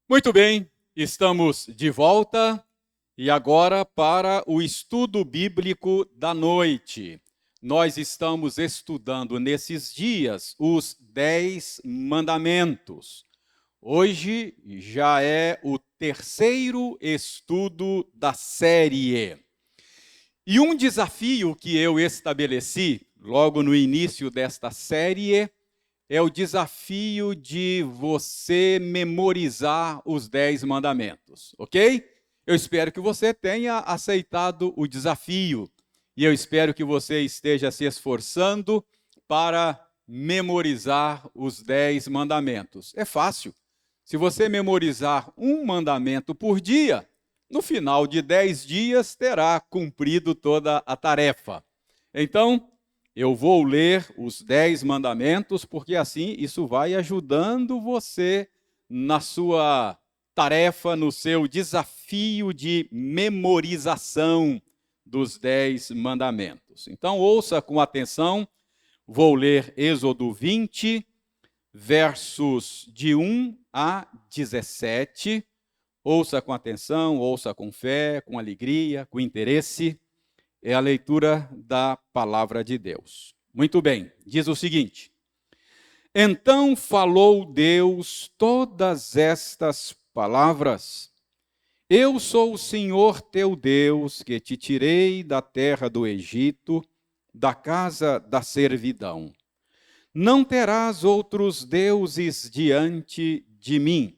Muito bem, estamos de volta e agora para o estudo bíblico da noite. Nós estamos estudando nesses dias os 10 mandamentos. Hoje já é o terceiro estudo da série. E um desafio que eu estabeleci logo no início desta série é o desafio de você memorizar os 10 mandamentos, ok? Eu espero que você tenha aceitado o desafio e eu espero que você esteja se esforçando para memorizar os 10 mandamentos. É fácil. Se você memorizar um mandamento por dia, no final de 10 dias terá cumprido toda a tarefa. Então, eu vou ler os 10 mandamentos, porque assim isso vai ajudando você na sua tarefa, no seu desafio de memorização dos 10 mandamentos. Então, ouça com atenção, vou ler Êxodo 20, versos de 1 a 17. Ouça com atenção, ouça com fé, com alegria, com interesse. É a leitura da palavra de Deus. Muito bem, diz o seguinte: Então falou Deus todas estas palavras: Eu sou o Senhor teu Deus, que te tirei da terra do Egito, da casa da servidão. Não terás outros deuses diante de mim.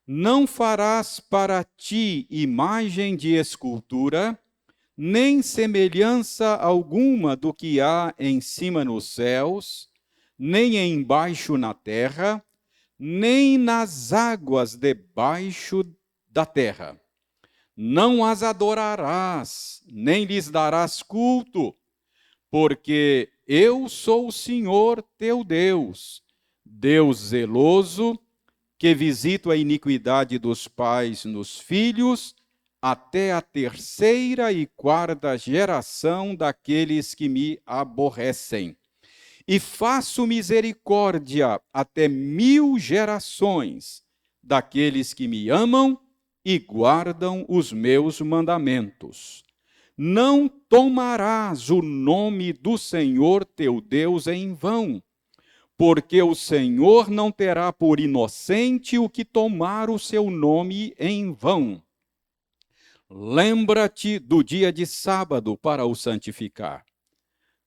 Não farás para ti imagem de escultura, nem semelhança alguma do que há em cima nos céus, nem embaixo na terra, nem nas águas debaixo da terra. Não as adorarás, nem lhes darás culto, porque eu sou o Senhor teu Deus, Deus zeloso, que visito a iniquidade dos pais nos filhos, até a terceira e quarta geração daqueles que me aborrecem. E faço misericórdia até 1000 gerações daqueles que me amam e guardam os meus mandamentos. Não tomarás o nome do Senhor teu Deus em vão, porque o Senhor não terá por inocente o que tomar o seu nome em vão. Lembra-te do dia de sábado para o santificar.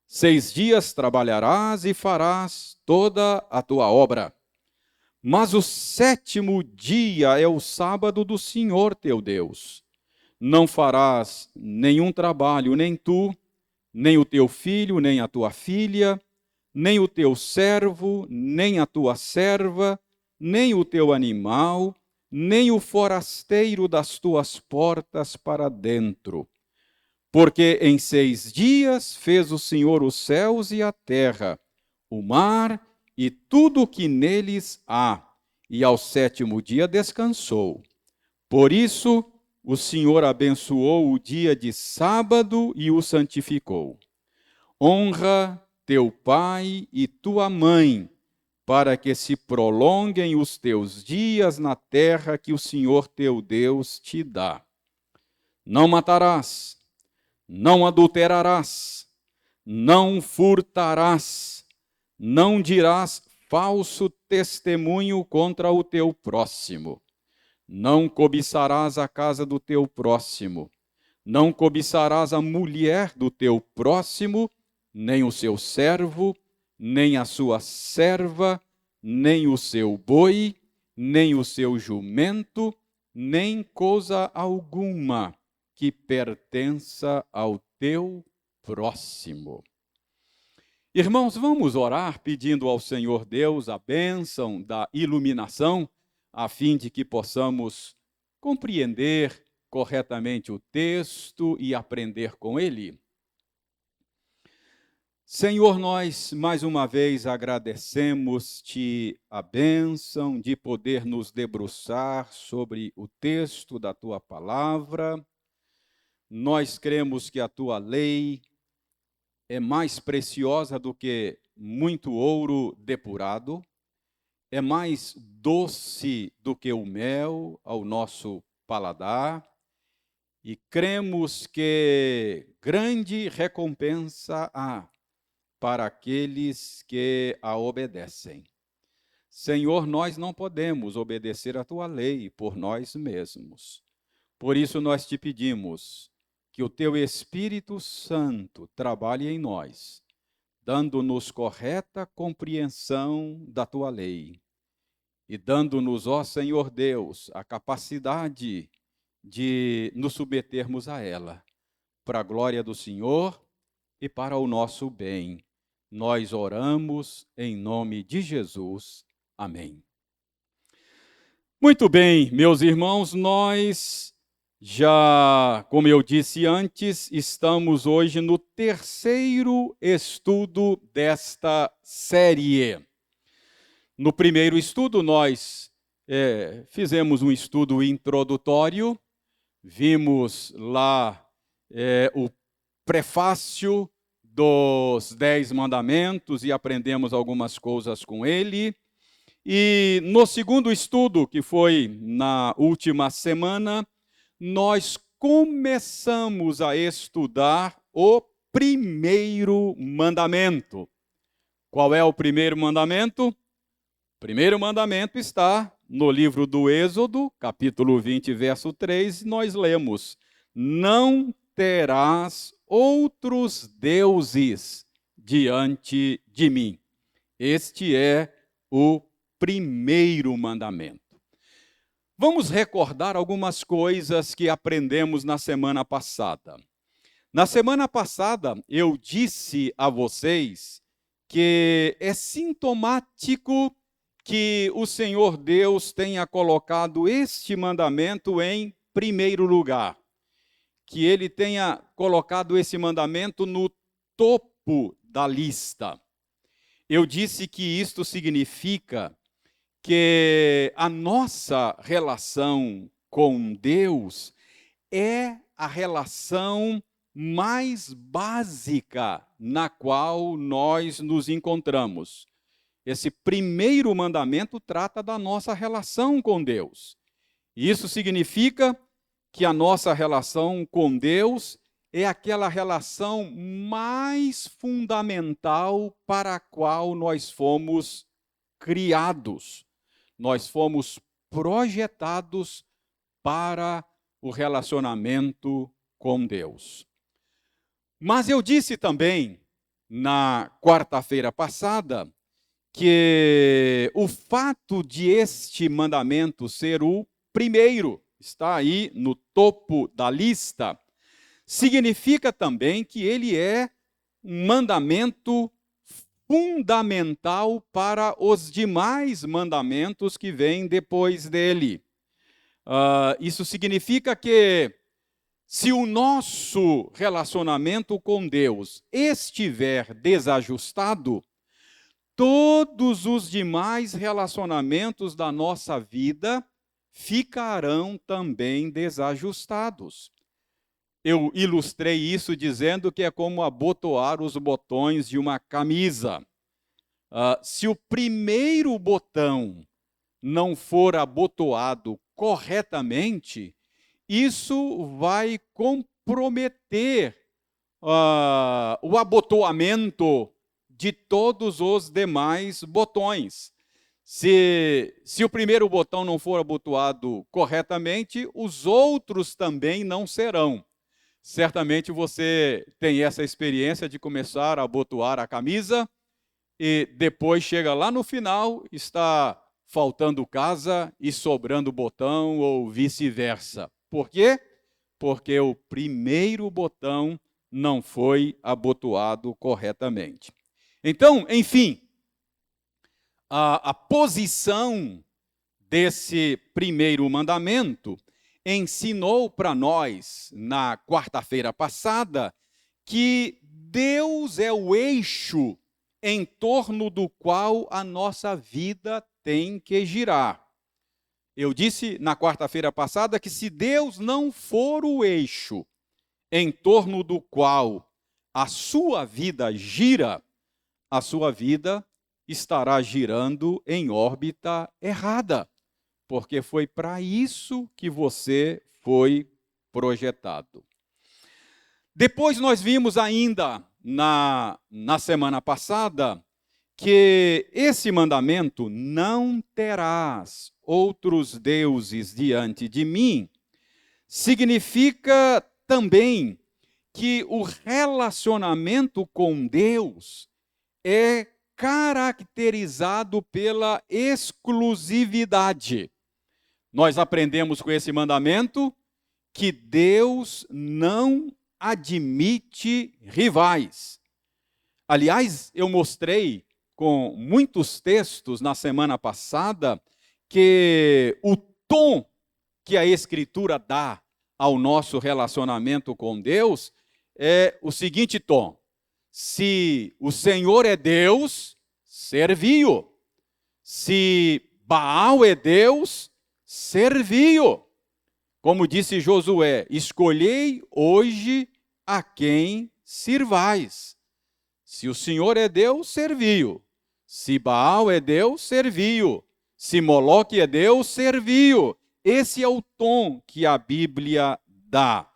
6 dias trabalharás e farás toda a tua obra. Mas o sétimo dia é o sábado do Senhor teu Deus. Não farás nenhum trabalho, nem tu, nem o teu filho, nem a tua filha, nem o teu servo, nem a tua serva, nem o teu animal, nem o forasteiro das tuas portas para dentro. Porque em 6 dias fez o Senhor os céus e a terra, o mar e tudo o que neles há, e ao sétimo dia descansou. Por isso, o Senhor abençoou o dia de sábado e o santificou. Honra teu pai e tua mãe, para que se prolonguem os teus dias na terra que o Senhor teu Deus te dá. Não matarás, não adulterarás, não furtarás, não dirás falso testemunho contra o teu próximo. Não cobiçarás a casa do teu próximo. Não cobiçarás a mulher do teu próximo, nem o seu servo, nem a sua serva, nem o seu boi, nem o seu jumento, nem coisa alguma que pertença ao teu próximo. Irmãos, vamos orar pedindo ao Senhor Deus a bênção da iluminação, a fim de que possamos compreender corretamente o texto e aprender com ele. Senhor, nós mais uma vez agradecemos-te a bênção de poder nos debruçar sobre o texto da tua palavra. Nós cremos que a tua lei é mais preciosa do que muito ouro depurado, é mais doce do que o mel ao nosso paladar, e cremos que grande recompensa há para aqueles que a obedecem. Senhor, nós não podemos obedecer a tua lei por nós mesmos. Por isso nós te pedimos que o teu Espírito Santo trabalhe em nós, dando-nos correta compreensão da tua lei e dando-nos, ó Senhor Deus, a capacidade de nos submetermos a ela, para a glória do Senhor e para o nosso bem. Nós oramos em nome de Jesus. Amém. Muito bem, meus irmãos, nós já, como eu disse antes, estamos hoje no terceiro estudo desta série. No primeiro estudo, nós fizemos um estudo introdutório, vimos lá o prefácio dos 10 mandamentos e aprendemos algumas coisas com ele. E no segundo estudo, que foi na última semana, nós começamos a estudar o primeiro mandamento. Qual é o primeiro mandamento? O primeiro mandamento está no livro do Êxodo, capítulo 20, verso 3, nós lemos: não terás outros deuses diante de mim. Este é o primeiro mandamento. Vamos recordar algumas coisas que aprendemos na semana passada. Na semana passada, eu disse a vocês que é sintomático que o Senhor Deus tenha colocado este mandamento em primeiro lugar, que ele tenha colocado esse mandamento no topo da lista. Eu disse que isto significa que a nossa relação com Deus é a relação mais básica na qual nós nos encontramos. Esse primeiro mandamento trata da nossa relação com Deus. Isso significa que a nossa relação com Deus é aquela relação mais fundamental para a qual nós fomos criados. Nós fomos projetados para o relacionamento com Deus. Mas eu disse também, na quarta-feira passada, que o fato de este mandamento ser o primeiro, está aí no topo da lista, significa também que ele é um mandamento fundamental para os demais mandamentos que vêm depois dele. Isso significa que se o nosso relacionamento com Deus estiver desajustado, todos os demais relacionamentos da nossa vida ficarão também desajustados. Eu ilustrei isso dizendo que é como abotoar os botões de uma camisa. Se o primeiro botão não for abotoado corretamente, isso vai comprometer o abotoamento de todos os demais botões. Se o primeiro botão não for abotoado corretamente, os outros também não serão. Certamente você tem essa experiência de começar a abotoar a camisa e depois chega lá no final, está faltando casa e sobrando botão ou vice-versa. Por quê? Porque o primeiro botão não foi abotoado corretamente. Então, enfim, a posição desse primeiro mandamento ensinou para nós, na quarta-feira passada, que Deus é o eixo em torno do qual a nossa vida tem que girar. Eu disse na quarta-feira passada que se Deus não for o eixo em torno do qual a sua vida gira, a sua vida estará girando em órbita errada, porque foi para isso que você foi projetado. Depois nós vimos ainda na semana passada que esse mandamento, não terás outros deuses diante de mim, significa também que o relacionamento com Deus é caracterizado pela exclusividade. Nós aprendemos com esse mandamento que Deus não admite rivais. Aliás, eu mostrei com muitos textos na semana passada que o tom que a Escritura dá ao nosso relacionamento com Deus é o seguinte tom: se o Senhor é Deus, servi-o. Se Baal é Deus, servi-o. Como disse Josué, escolhei hoje a quem sirvais. Se o Senhor é Deus, servi-o. Se Baal é Deus, servi-o. Se Moloque é Deus, servi-o. Esse é o tom que a Bíblia dá.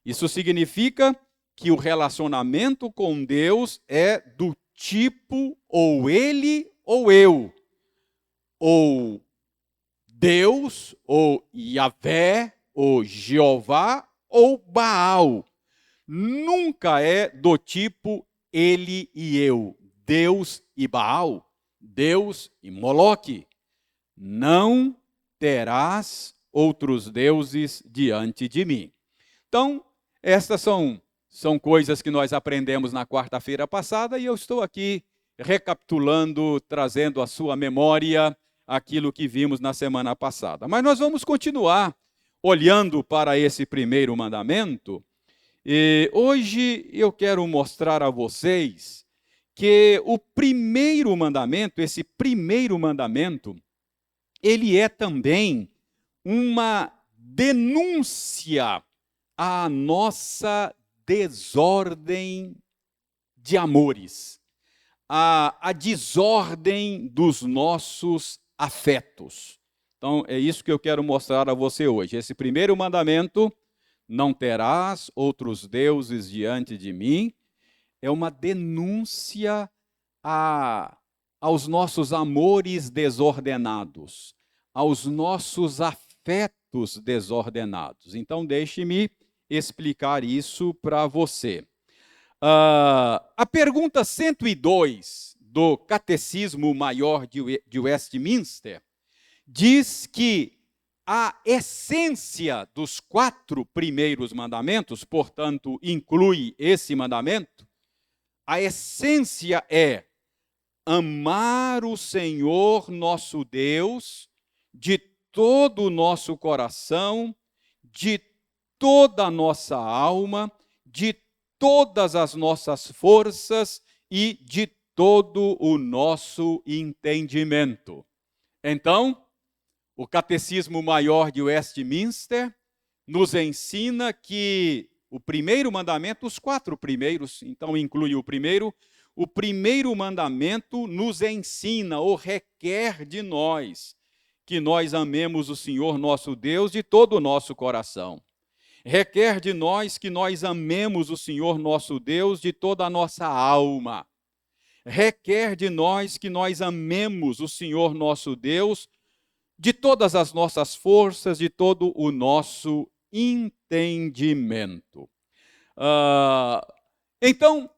Isso significa que o relacionamento com Deus é do tipo ou ele ou eu. Ou Deus, ou Yahvé, ou Jeová, ou Baal. Nunca é do tipo ele e eu. Deus e Baal, Deus e Moloque. Não terás outros deuses diante de mim. Então, estas são coisas que nós aprendemos na quarta-feira passada e eu estou aqui recapitulando, trazendo à sua memória aquilo que vimos na semana passada. Mas nós vamos continuar olhando para esse primeiro mandamento. E hoje eu quero mostrar a vocês que o primeiro mandamento, esse primeiro mandamento, ele é também uma denúncia à nossa desordem de amores, à desordem dos nossos afetos. Então, é isso que eu quero mostrar a você hoje. Esse primeiro mandamento, não terás outros deuses diante de mim, é uma denúncia aos nossos amores desordenados, aos nossos afetos desordenados. Então, deixe-me explicar isso para você. A pergunta 102 do Catecismo Maior de Westminster diz que a essência dos 4 primeiros mandamentos, portanto, inclui esse mandamento, a essência é amar o Senhor nosso Deus de todo o nosso coração, de toda a nossa alma, de todas as nossas forças e de todo o nosso entendimento. Então, o Catecismo Maior de Westminster nos ensina que o primeiro mandamento, os 4 primeiros, então inclui o primeiro mandamento nos ensina ou requer de nós que nós amemos o Senhor nosso Deus de todo o nosso coração. Requer de nós que nós amemos o Senhor nosso Deus de toda a nossa alma. Requer de nós que nós amemos o Senhor nosso Deus de todas as nossas forças, de todo o nosso entendimento. Então,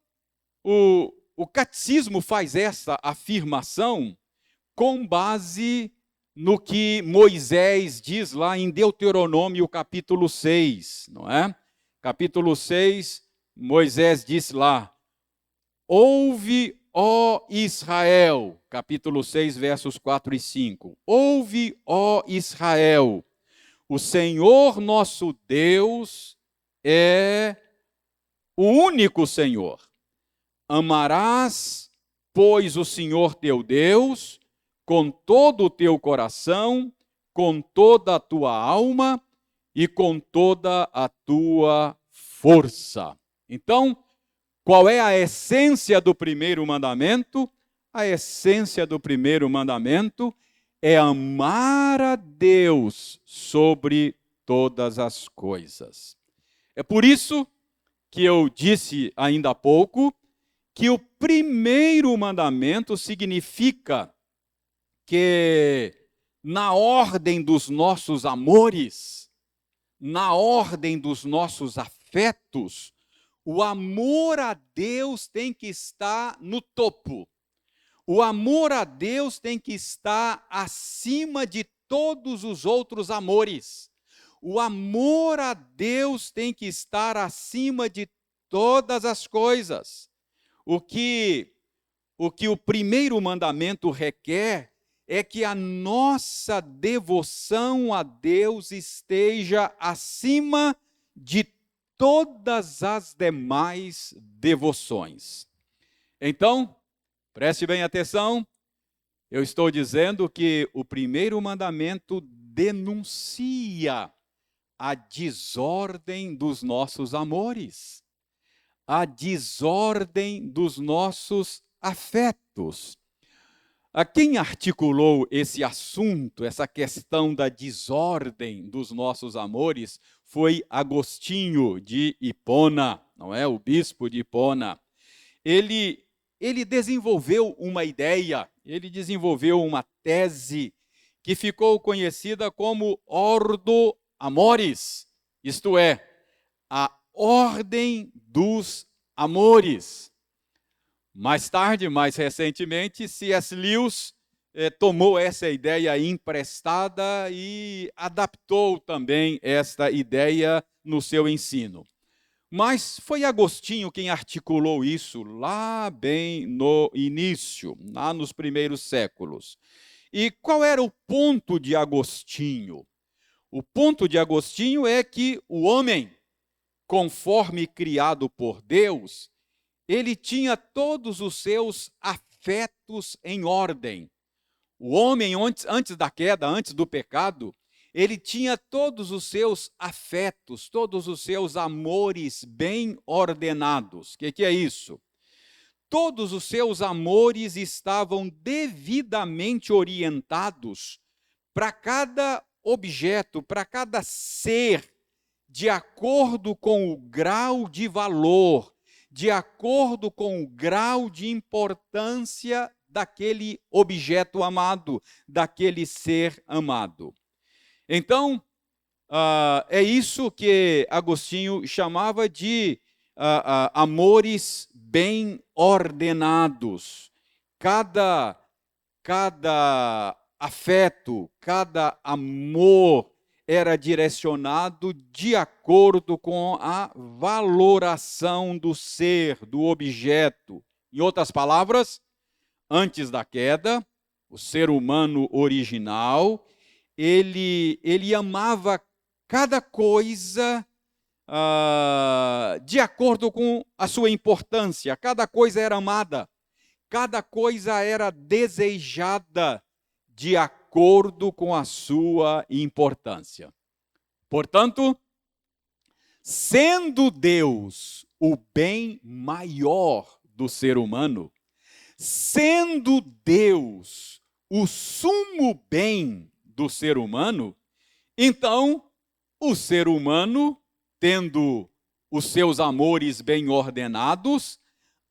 o catecismo faz essa afirmação com base no que Moisés diz lá em Deuteronômio capítulo 6, não é? Capítulo 6, Moisés diz lá: ouve, ó Israel, capítulo 6, versos 4 e 5. Ouve, ó Israel, o Senhor nosso Deus é o único Senhor. Amarás, pois, o Senhor teu Deus com todo o teu coração, com toda a tua alma e com toda a tua força. Então, qual é a essência do primeiro mandamento? A essência do primeiro mandamento é amar a Deus sobre todas as coisas. É por isso que eu disse ainda há pouco que o primeiro mandamento significa que, na ordem dos nossos amores, na ordem dos nossos afetos, o amor a Deus tem que estar no topo. O amor a Deus tem que estar acima de todos os outros amores. O amor a Deus tem que estar acima de todas as coisas. O que o primeiro mandamento requer é que a nossa devoção a Deus esteja acima de todas as demais devoções. Então, preste bem atenção, eu estou dizendo que o primeiro mandamento denuncia a desordem dos nossos amores, a desordem dos nossos afetos. Quem articulou esse assunto, essa questão da desordem dos nossos amores, foi Agostinho de Hipona, não é? O bispo de Hipona. Ele desenvolveu uma ideia, ele desenvolveu uma tese que ficou conhecida como Ordo Amoris, isto é, a ordem dos amores. Mais tarde, mais recentemente, C.S. Lewis tomou essa ideia emprestada e adaptou também esta ideia no seu ensino. Mas foi Agostinho quem articulou isso lá bem no início, lá nos primeiros séculos. E qual era o ponto de Agostinho? O ponto de Agostinho é que o homem, conforme criado por Deus, ele tinha todos os seus afetos em ordem. O homem, antes da queda, antes do pecado, ele tinha todos os seus afetos, todos os seus amores bem ordenados. O que é isso? Todos os seus amores estavam devidamente orientados para cada objeto, para cada ser, de acordo com o grau de valor, de acordo com o grau de importância daquele objeto amado, daquele ser amado. Então, é isso que Agostinho chamava de amores bem ordenados. Cada afeto, cada amor era direcionado de acordo com a valoração do ser, do objeto. Em outras palavras, antes da queda, o ser humano original, ele amava cada coisa de acordo com a sua importância. Cada coisa era amada, cada coisa era desejada de acordo com a sua importância. Portanto, sendo Deus o bem maior do ser humano, sendo Deus o sumo bem do ser humano, então o ser humano, tendo os seus amores bem ordenados,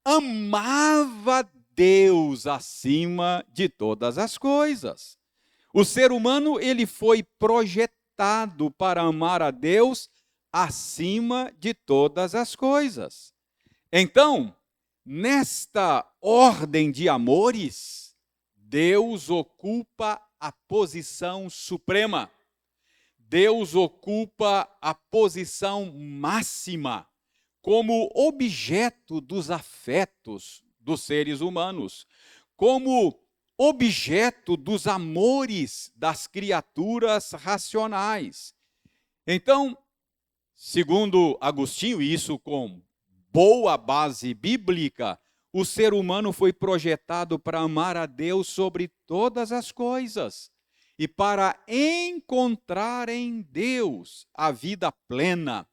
amava Deus acima de todas as coisas. O ser humano, ele foi projetado para amar a Deus acima de todas as coisas. Então, nesta ordem de amores, Deus ocupa a posição suprema. Deus ocupa a posição máxima como objeto dos afetos dos seres humanos, como objeto dos amores das criaturas racionais. Então, segundo Agostinho, e isso com boa base bíblica, o ser humano foi projetado para amar a Deus sobre todas as coisas e para encontrar em Deus a vida plena,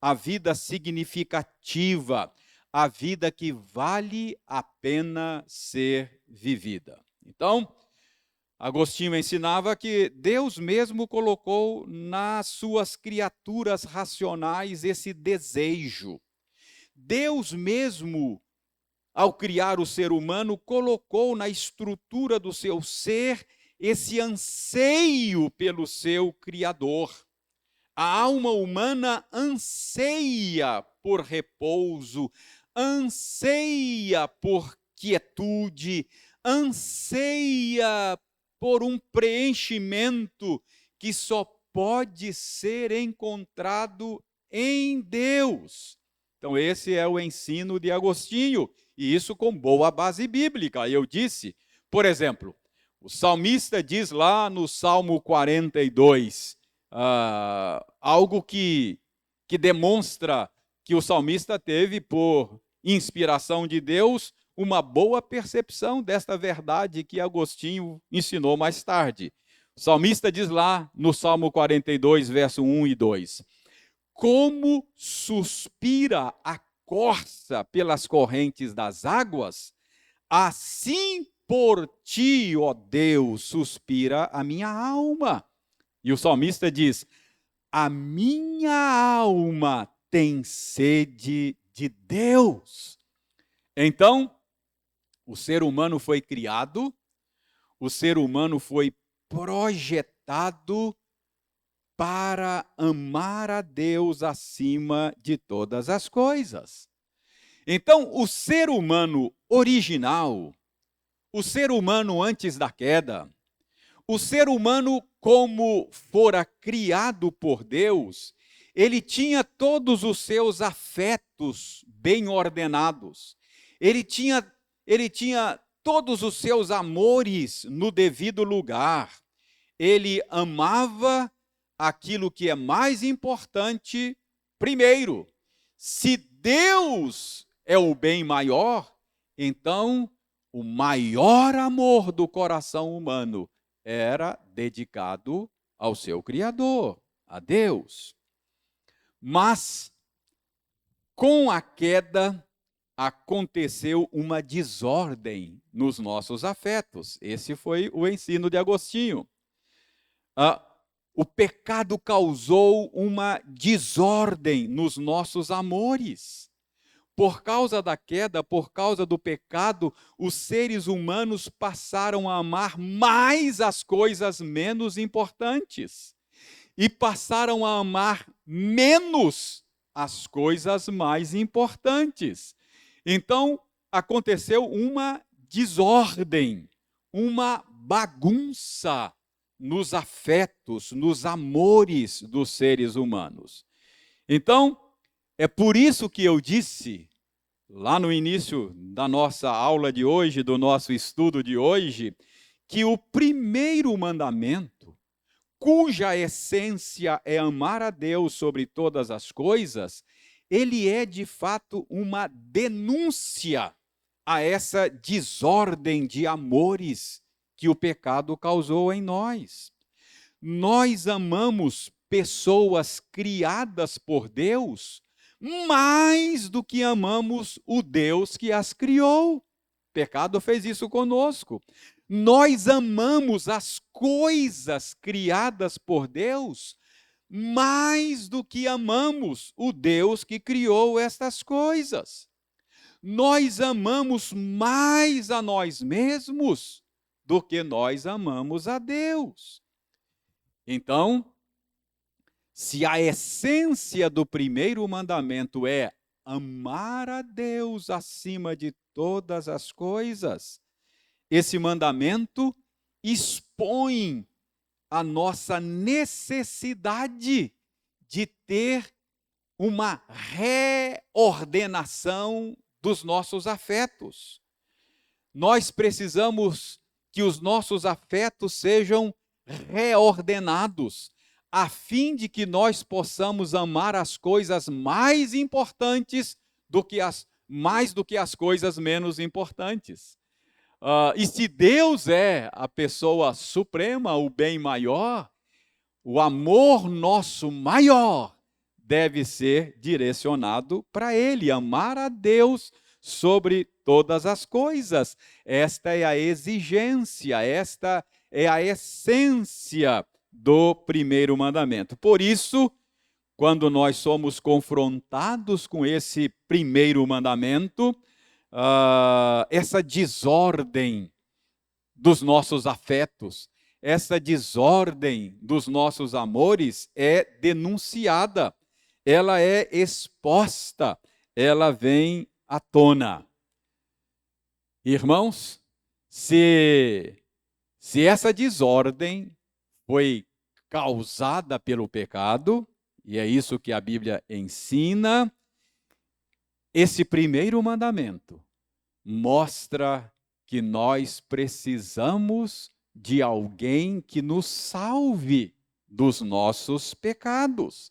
a vida significativa, a vida que vale a pena ser vivida. Então, Agostinho ensinava que Deus mesmo colocou nas suas criaturas racionais esse desejo. Deus mesmo, ao criar o ser humano, colocou na estrutura do seu ser esse anseio pelo seu Criador. A alma humana anseia por repouso, anseia por quietude, anseia por um preenchimento que só pode ser encontrado em Deus. Então, esse é o ensino de Agostinho, e isso com boa base bíblica. Eu disse, por exemplo, o salmista diz lá no Salmo 42, algo que demonstra que o salmista teve, por inspiração de Deus, uma boa percepção desta verdade que Agostinho ensinou mais tarde. O salmista diz lá no Salmo 42, verso 1 e 2: como suspira a corça pelas correntes das águas, assim por ti, ó Deus, suspira a minha alma. E o salmista diz: a minha alma tem sede de Deus. Então, o ser humano foi criado, o ser humano foi projetado para amar a Deus acima de todas as coisas. Então, o ser humano original, o ser humano antes da queda, o ser humano como fora criado por Deus, ele tinha todos os seus afetos bem ordenados. Ele tinha todos os seus amores no devido lugar. Ele amava aquilo que é mais importante primeiro. Se Deus é o bem maior, então o maior amor do coração humano era dedicado ao seu Criador, a Deus. Mas, com a queda, aconteceu uma desordem nos nossos afetos. Esse foi o ensino de Agostinho. O pecado causou uma desordem nos nossos amores. Por causa da queda, por causa do pecado, os seres humanos passaram a amar mais as coisas menos importantes e passaram a amar menos as coisas mais importantes. Então, aconteceu uma desordem, uma bagunça nos afetos, nos amores dos seres humanos. Então, é por isso que eu disse, lá no início da nossa aula de hoje, do nosso estudo de hoje, que o primeiro mandamento, cuja essência é amar a Deus sobre todas as coisas, ele é, de fato, uma denúncia a essa desordem de amores que o pecado causou em nós. Nós amamos pessoas criadas por Deus mais do que amamos o Deus que as criou. O pecado fez isso conosco. Nós amamos as coisas criadas por Deus mais do que amamos o Deus que criou estas coisas. Nós amamos mais a nós mesmos do que nós amamos a Deus. Então, se a essência do primeiro mandamento é amar a Deus acima de todas as coisas, esse mandamento expõe a nossa necessidade de ter uma reordenação dos nossos afetos. Nós precisamos que os nossos afetos sejam reordenados, a fim de que nós possamos amar as coisas mais importantes mais do que as coisas menos importantes. E se Deus é a pessoa suprema, o bem maior, o amor nosso maior deve ser direcionado para Ele, amar a Deus sobre todas as coisas. Esta é a exigência, esta é a essência do primeiro mandamento. Por isso, quando nós somos confrontados com esse primeiro mandamento, essa desordem dos nossos afetos, essa desordem dos nossos amores é denunciada, ela é exposta, ela vem à tona. Irmãos, se essa desordem foi causada pelo pecado, e é isso que a Bíblia ensina, esse primeiro mandamento mostra que nós precisamos de alguém que nos salve dos nossos pecados.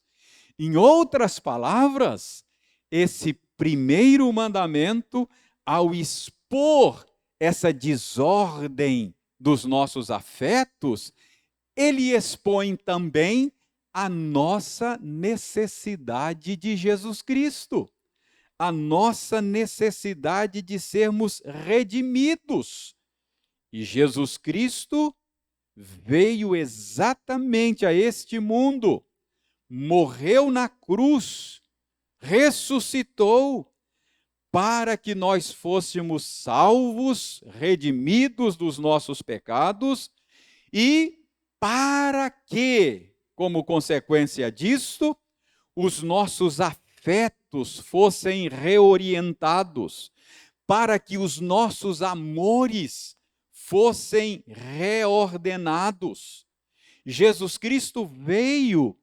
Em outras palavras, esse primeiro mandamento, ao expor essa desordem dos nossos afetos, ele expõe também a nossa necessidade de Jesus Cristo, a nossa necessidade de sermos redimidos. E Jesus Cristo veio exatamente a este mundo, morreu na cruz, ressuscitou, para que nós fôssemos salvos, redimidos dos nossos pecados, e para que, como consequência disto, os nossos afetos fossem reorientados, para que os nossos amores fossem reordenados. Jesus Cristo veio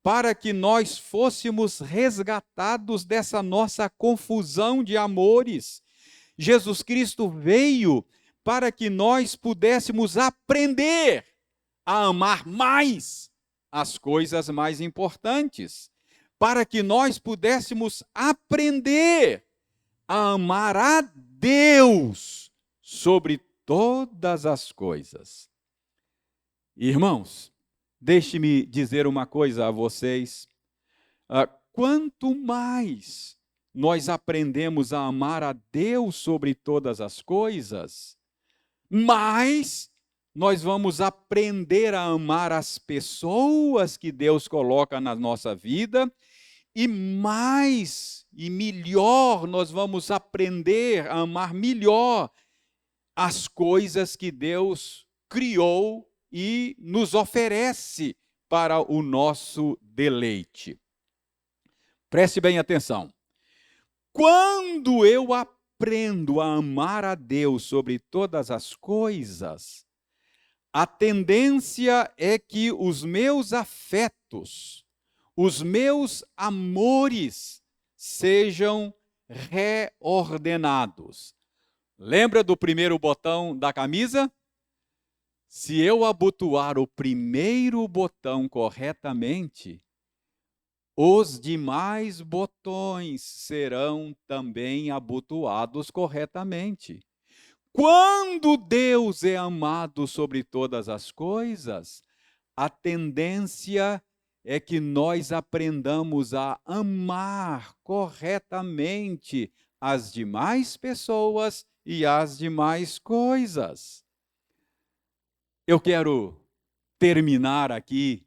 para que nós fôssemos resgatados dessa nossa confusão de amores. Jesus Cristo veio para que nós pudéssemos aprender a amar mais as coisas mais importantes, para que nós pudéssemos aprender a amar a Deus sobre todas as coisas. Irmãos, deixe-me dizer uma coisa a vocês. Quanto mais nós aprendemos a amar a Deus sobre todas as coisas, mais nós vamos aprender a amar as pessoas que Deus coloca na nossa vida, e mais e melhor nós vamos aprender a amar melhor as coisas que Deus criou e nos oferece para o nosso deleite. Preste bem atenção. Quando eu aprendo a amar a Deus sobre todas as coisas, a tendência é que os meus afetos, os meus amores sejam reordenados. Lembra do primeiro botão da camisa? Se eu abotoar o primeiro botão corretamente, os demais botões serão também abotoados corretamente. Quando Deus é amado sobre todas as coisas, a tendência é que nós aprendamos a amar corretamente as demais pessoas e as demais coisas. Eu quero terminar aqui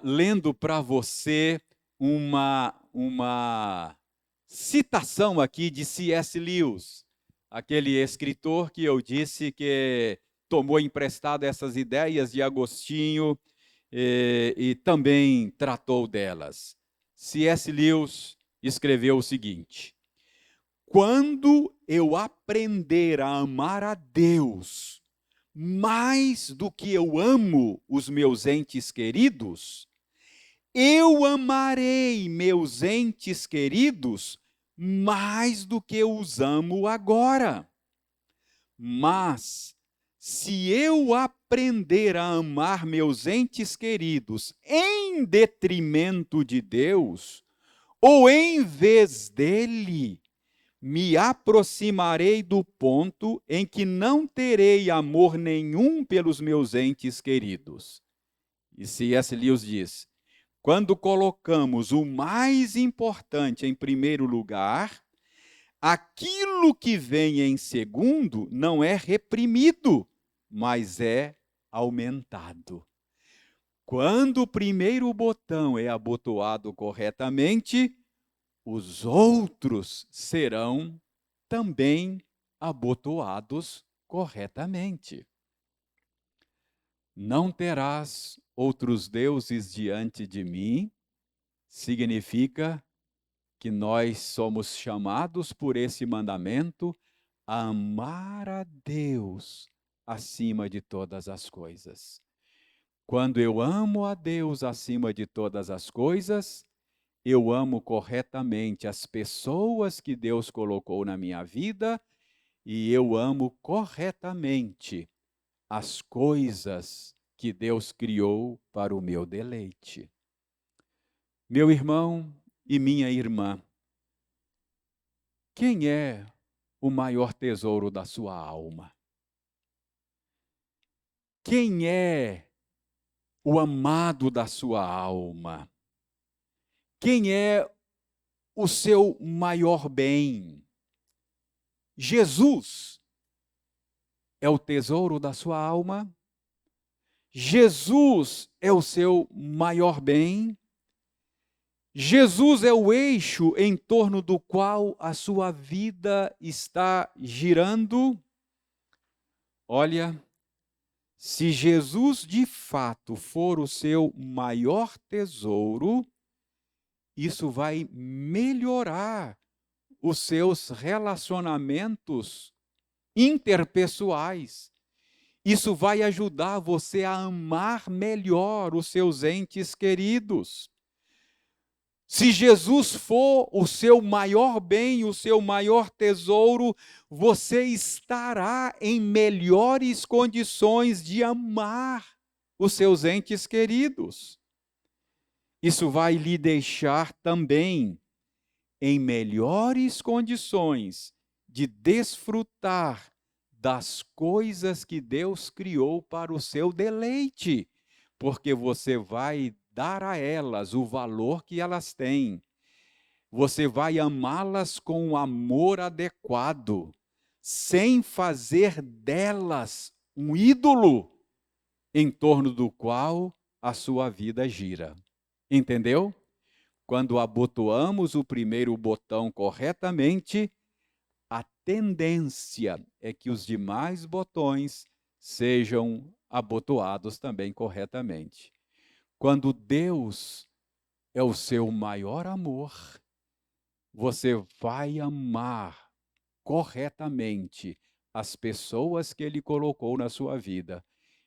lendo para você uma citação aqui de C.S. Lewis, aquele escritor que eu disse que tomou emprestado essas ideias de Agostinho e também tratou delas. C.S. Lewis escreveu o seguinte: quando eu aprender a amar a Deus mais do que eu amo os meus entes queridos, eu amarei meus entes queridos mais do que eu os amo agora. Mas, se eu aprender a amar meus entes queridos em detrimento de Deus, ou em vez dele, me aproximarei do ponto em que não terei amor nenhum pelos meus entes queridos. E C.S. Lewis diz: quando colocamos o mais importante em primeiro lugar, aquilo que vem em segundo não é reprimido, mas é aumentado. Quando o primeiro botão é abotoado corretamente, os outros serão também abotoados corretamente. Não terás outros deuses diante de mim, significa que nós somos chamados por esse mandamento a amar a Deus acima de todas as coisas. Quando eu amo a Deus acima de todas as coisas, eu amo corretamente as pessoas que Deus colocou na minha vida e eu amo corretamente as coisas que Deus criou para o meu deleite. Meu irmão e minha irmã, quem é o maior tesouro da sua alma? Quem é o amado da sua alma? Quem é o seu maior bem? Jesus é o tesouro da sua alma? Jesus é o seu maior bem? Jesus é o eixo em torno do qual a sua vida está girando? Olha, se Jesus de fato for o seu maior tesouro, isso vai melhorar os seus relacionamentos interpessoais. Isso vai ajudar você a amar melhor os seus entes queridos. Se Jesus for o seu maior bem, o seu maior tesouro, você estará em melhores condições de amar os seus entes queridos. Isso vai lhe deixar também em melhores condições de desfrutar das coisas que Deus criou para o seu deleite, porque você vai dar a elas o valor que elas têm. Você vai amá-las com o amor adequado, sem fazer delas um ídolo em torno do qual a sua vida gira. Entendeu? Quando abotoamos o primeiro botão corretamente, a tendência é que os demais botões sejam abotoados também corretamente. Quando Deus é o seu maior amor, você vai amar corretamente as pessoas que Ele colocou na sua vida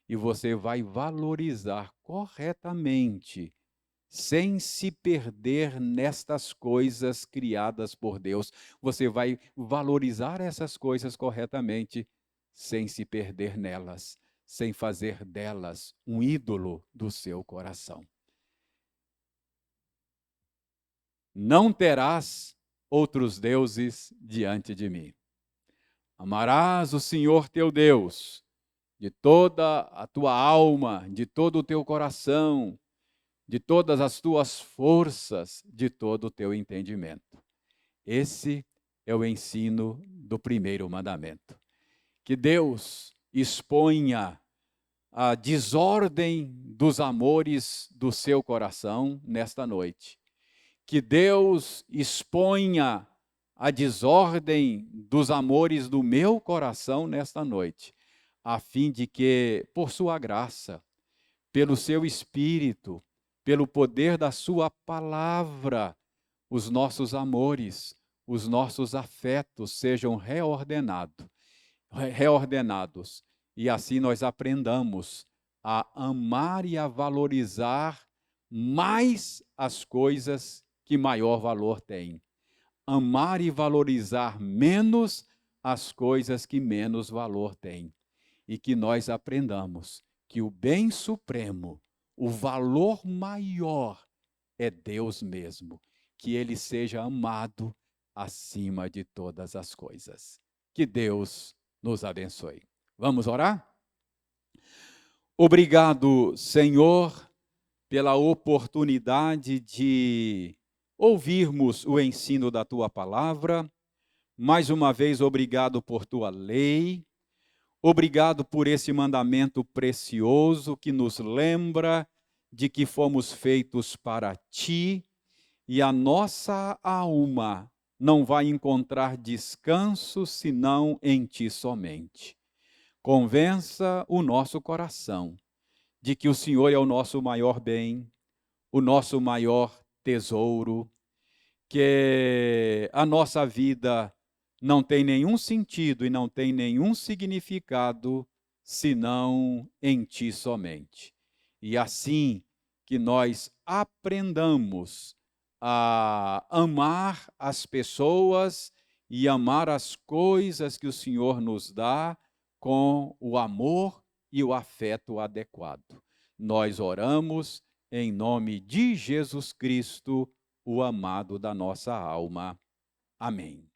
e você vai valorizar corretamente, sem se perder nestas coisas criadas por Deus. Você vai valorizar essas coisas corretamente, sem se perder nelas, sem fazer delas um ídolo do seu coração. Não terás outros deuses diante de mim. Amarás o Senhor teu Deus de toda a tua alma, de todo o teu coração, de todas as tuas forças, de todo o teu entendimento. Esse é o ensino do primeiro mandamento. Que Deus exponha a desordem dos amores do seu coração nesta noite. Que Deus exponha a desordem dos amores do meu coração nesta noite, a fim de que, por sua graça, pelo seu Espírito, pelo poder da sua palavra, os nossos amores, os nossos afetos sejam reordenados. E assim nós aprendamos a amar e a valorizar mais as coisas que maior valor têm. Amar e valorizar menos as coisas que menos valor têm. E que nós aprendamos que o bem supremo, o valor maior é Deus mesmo. Que Ele seja amado acima de todas as coisas. Que Deus nos abençoe. Vamos orar? Obrigado, Senhor, pela oportunidade de ouvirmos o ensino da Tua palavra. Mais uma vez, obrigado por tua lei, obrigado por esse mandamento precioso que nos lembra de que fomos feitos para ti e a nossa alma não vai encontrar descanso senão em ti somente. Convença o nosso coração de que o Senhor é o nosso maior bem, o nosso maior tesouro, que a nossa vida não tem nenhum sentido e não tem nenhum significado senão em ti somente. E assim que nós aprendamos a amar as pessoas e amar as coisas que o Senhor nos dá com o amor e o afeto adequado. Nós oramos em nome de Jesus Cristo, o amado da nossa alma. Amém.